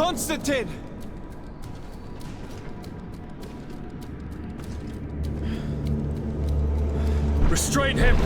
Constantine! Restrain him!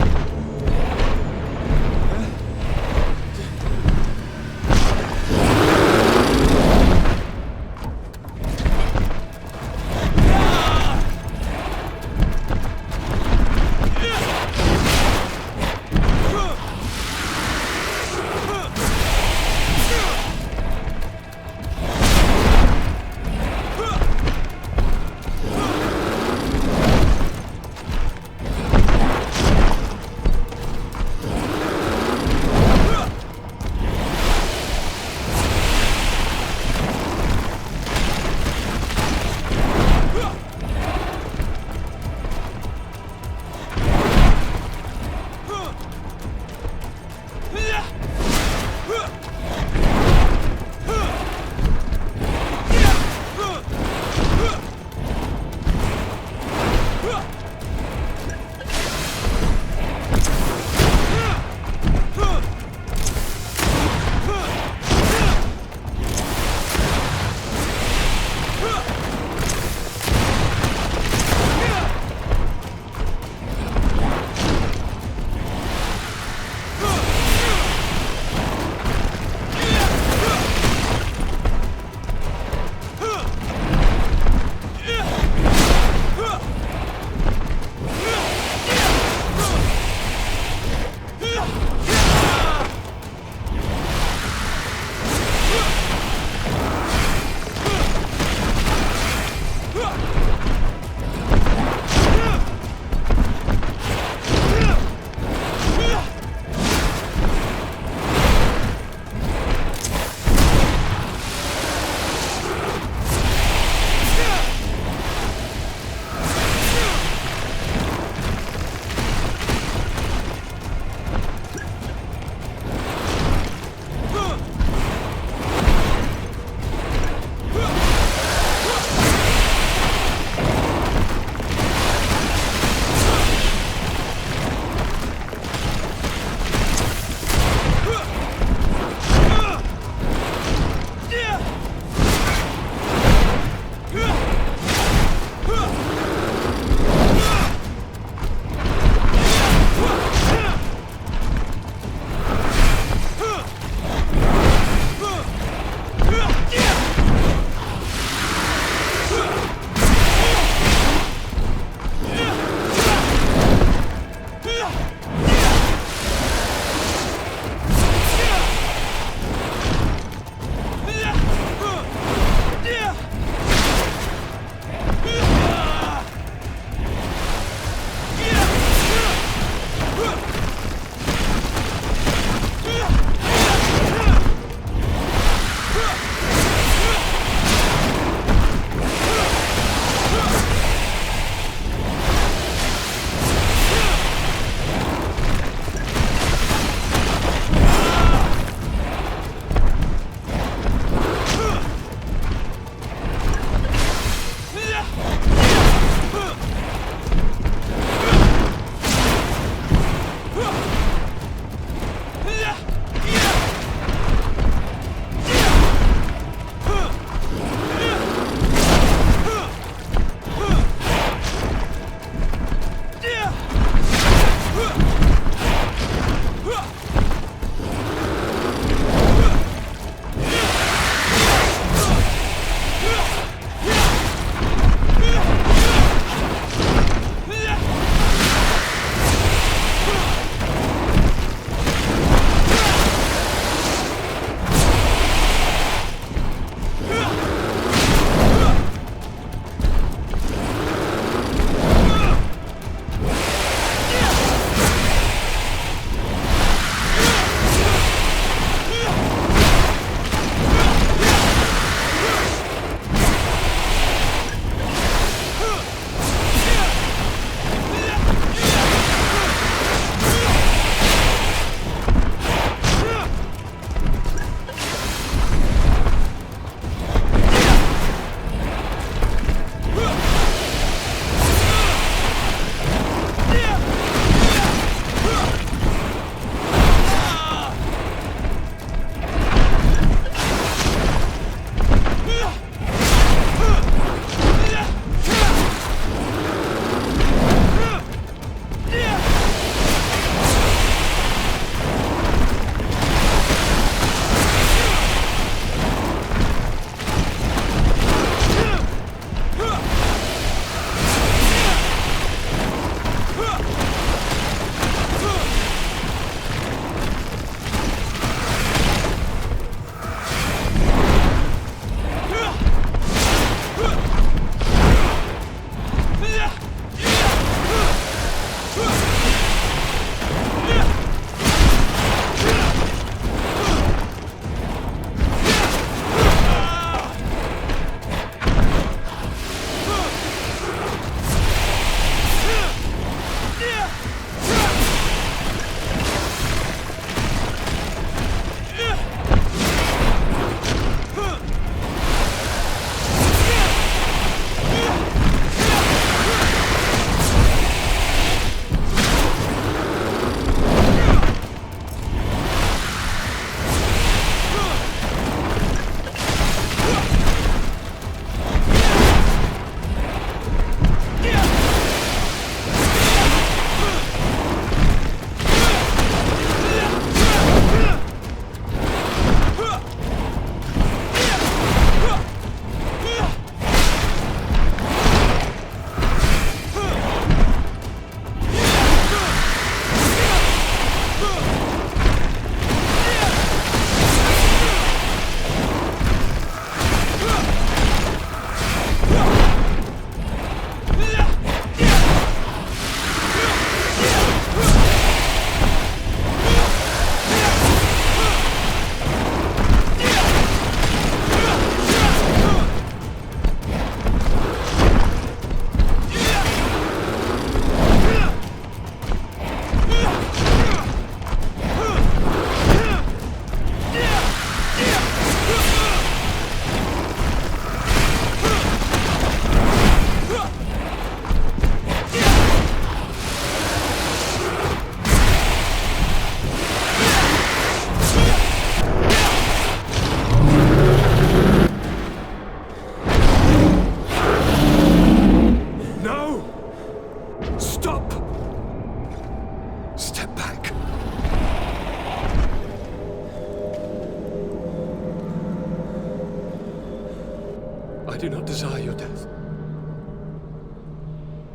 do not desire your death.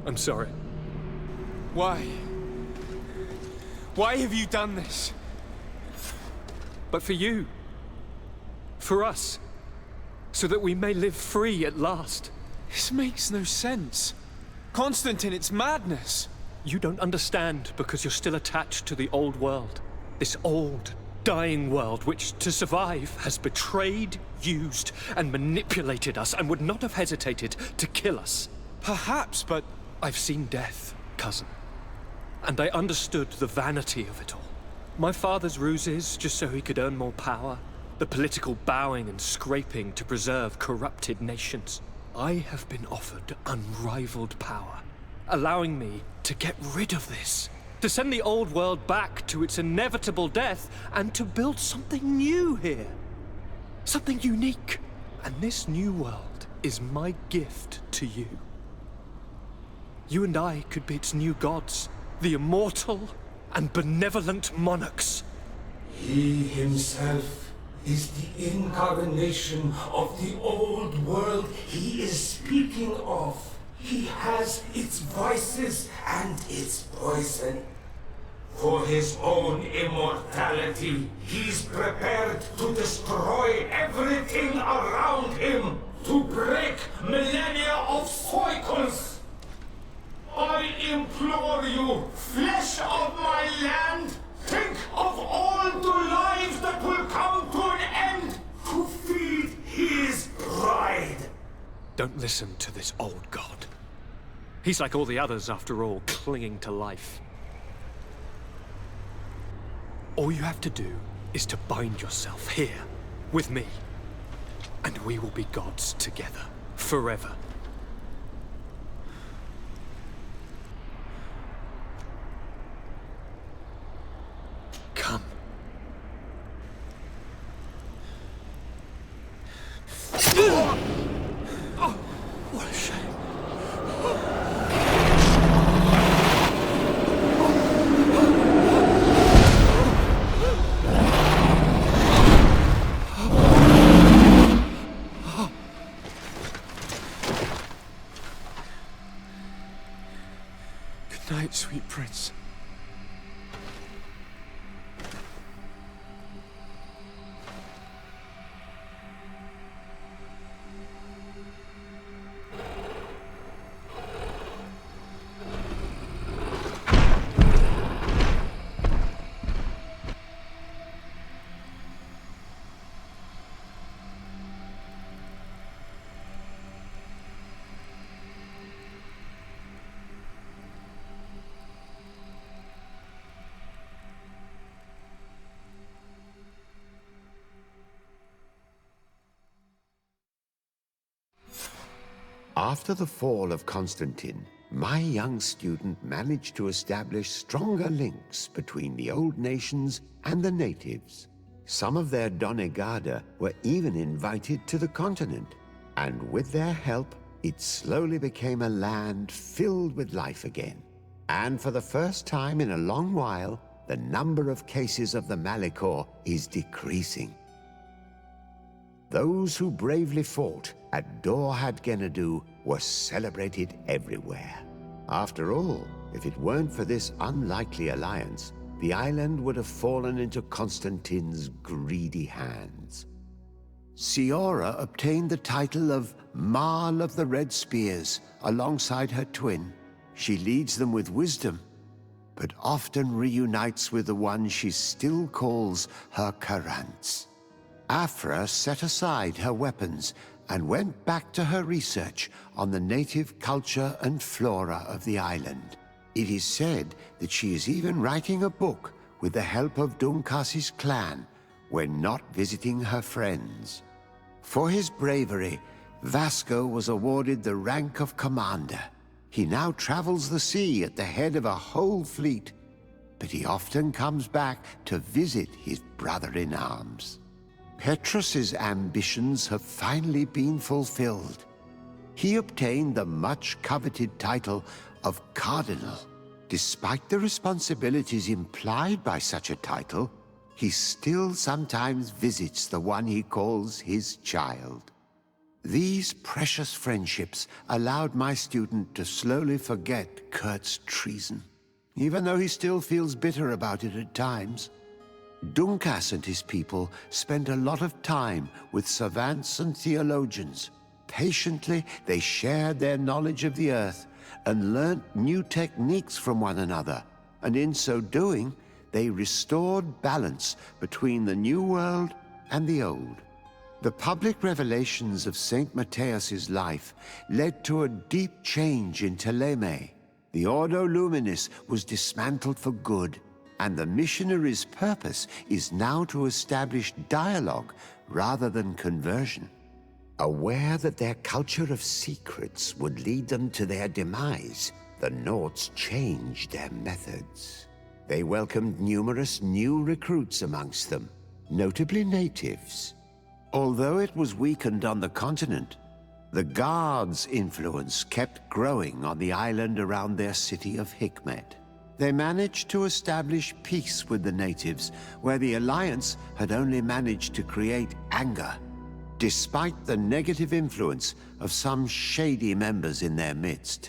I'm sorry. Why? Why have you done this? But for you. For us. So that we may live free at last. This makes no sense. Constantine, it's madness. You don't understand because you're still attached to the old world. This old, dying world which, to survive, has betrayed, used, and manipulated us and would not have hesitated to kill us. Perhaps, but I've seen death, cousin. And I understood the vanity of it all. My father's ruses just so he could earn more power. The political bowing and scraping to preserve corrupted nations. I have been offered unrivaled power, allowing me to get rid of this. To send the old world back to its inevitable death and to build something new here. Something unique. And this new world is my gift to you. You and I could be its new gods, the immortal and benevolent monarchs. He himself is the incarnation of the old world he is speaking of. He has its vices and its poison. For his own immortality, he's prepared to destroy everything around him, to break millennia of cycles. I implore you, flesh of my land, think of all the lives that will come to an end to feed his pride. Don't listen to this old god. He's like all the others, after all, clinging to life. All you have to do is to bind yourself here, with me. And we will be gods together, forever. Come. Oh, what a shame. good night, sweet prince. After the fall of Constantine, my young student managed to establish stronger links between the old nations and the natives. Some of their donegada were even invited to the continent, and with their help, it slowly became a land filled with life again. And for the first time in a long while, the number of cases of the Malichor is decreasing. Those who bravely fought at Dorhad Gennadu were celebrated everywhere. After all, if it weren't for this unlikely alliance, the island would have fallen into Constantine's greedy hands. Siora obtained the title of Marl of the Red Spears alongside her twin. She leads them with wisdom, but often reunites with the one she still calls her Karants. Afra set aside her weapons and went back to her research on the native culture and flora of the island. It is said that she is even writing a book with the help of Dunkasi's clan when not visiting her friends. For his bravery, Vasco was awarded the rank of commander. He now travels the sea at the head of a whole fleet, but he often comes back to visit his brother-in-arms. Petrus's ambitions have finally been fulfilled. He obtained the much-coveted title of Cardinal. Despite the responsibilities implied by such a title, he still sometimes visits the one he calls his child. These precious friendships allowed my student to slowly forget Kurt's treason, even though he still feels bitter about it at times. Dunkas and his people spent a lot of time with savants and theologians. Patiently, they shared their knowledge of the Earth and learnt new techniques from one another, and in so doing, they restored balance between the New World and the Old. The public revelations of Saint Matthias's life led to a deep change in Teleme. The Ordo Luminis was dismantled for good, and the missionaries' purpose is now to establish dialogue rather than conversion. Aware that their culture of secrets would lead them to their demise, the Nords changed their methods. They welcomed numerous new recruits amongst them, notably natives. Although it was weakened on the continent, the Guards' influence kept growing on the island around their city of Hikmet. They managed to establish peace with the natives, where the Alliance had only managed to create anger, despite the negative influence of some shady members in their midst.